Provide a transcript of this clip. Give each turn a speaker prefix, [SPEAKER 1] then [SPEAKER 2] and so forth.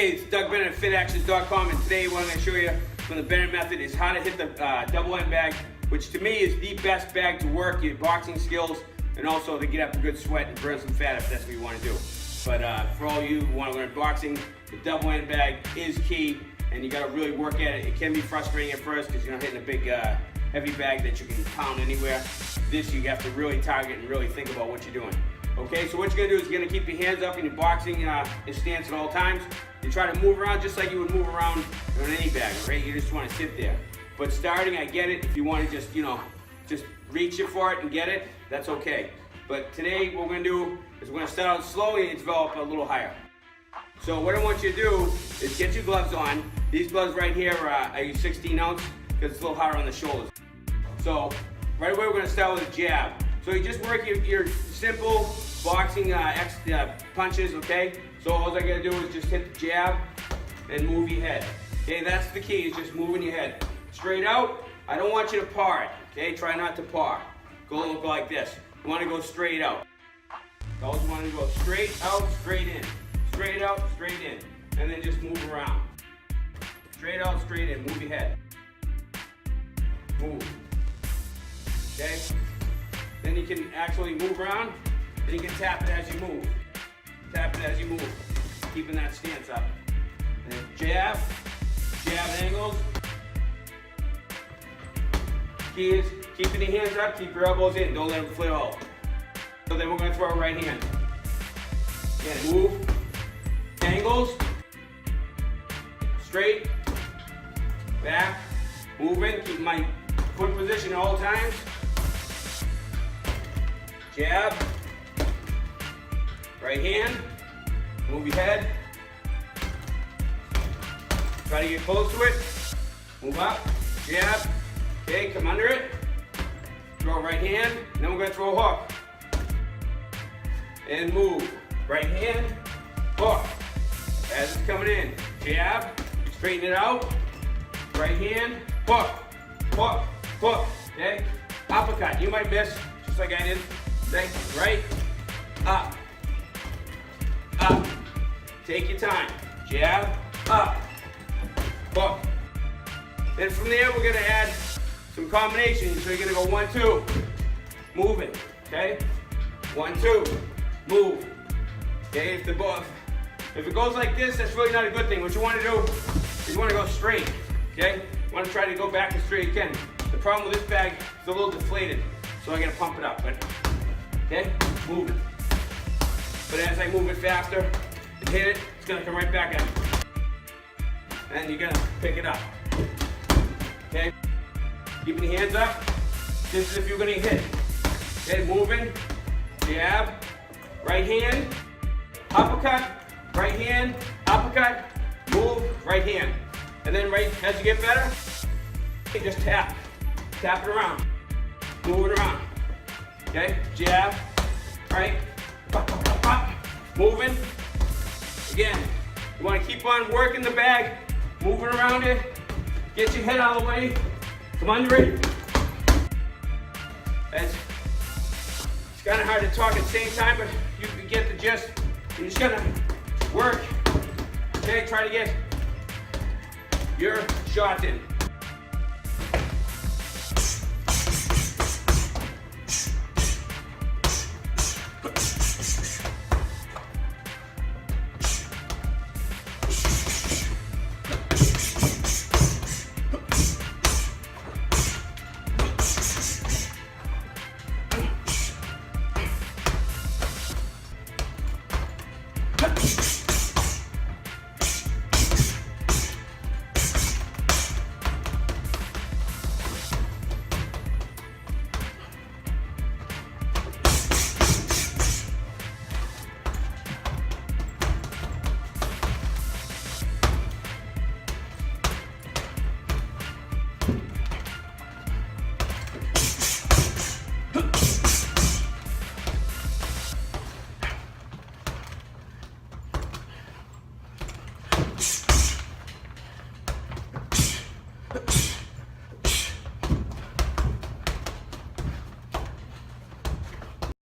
[SPEAKER 1] Hey, it's Doug Bennett at fitactions.com, and today what I'm going to show you from the Bennett method is how to hit the double end bag, which to me is the best bag to work your boxing skills and also to get up a good sweat and burn some fat if that's what you want to do. But for all you who want to learn boxing, the double end bag is key, and you got to really work at it. It can be frustrating at first because you're not hitting a big heavy bag that you can pound anywhere. This you have to really target and really think about what you're doing. Okay, so what you're going to do is you're going to keep your hands up in your boxing stance at all times. You try to move around just like you would move around on any bag, right? You just want to sit there. But starting, I get it. If you want to just, just reach it for it and get it, that's okay. But today, what we're going to do is we're going to start out slowly and develop a little higher. So what I want you to do is get your gloves on. These gloves right here, I use 16 ounce because it's a little higher on the shoulders. So right away, we're going to start with a jab. So you just work your simple boxing punches, okay? So all I gotta do is just hit the jab and move your head. Okay, that's the key, is just moving your head. Straight out, I don't want you to par it, okay? Try not to par. Go like this. You wanna go straight out. You always wanna go straight out, straight in. Straight out, straight in. And then just move around. Straight out, straight in, move your head. Move, okay? Then you can actually move around, and you can tap it as you move. Tap it as you move, keeping that stance up. And then jab angles. Key is keeping your hands up, keep your elbows in, don't let them flare out. So then we're going to throw a right hand. Again, move, angles, straight, back, moving, keep my foot position at all times. Jab, right hand, move your head, try to get close to it, move up, jab, okay, come under it, throw a right hand, and then we're going to throw a hook, and move, right hand, hook, as it's coming in, jab, straighten it out, right hand, hook, hook, hook, okay, uppercut, you might miss, just like I did. Right, up, up. Take your time. Jab, up, hook. Then from there, we're going to add some combinations. So you're going to go 1, 2, moving. Okay, 1, 2, move. Okay, if it goes like this, that's really not a good thing. What you want to do is you want to go straight. Okay, you want to try to go back as straight as you can. The problem with this bag is a little deflated, so I got to pump it up. Okay, move it. But as I move it faster and hit it, it's gonna come right back at you. And you're gonna pick it up. Okay, keeping your hands up, just as if you're gonna hit. Okay, moving, jab, right hand, uppercut, right hand, uppercut, move, right hand. And then right as you get better, you just tap it around, move it around. Okay, jab, right, up, moving. Again, you want to keep on working the bag, moving around it, get your head out of the way, come under it. It's kind of hard to talk at the same time, but you can get the gist. You're just gonna work, okay, try to get your shots in.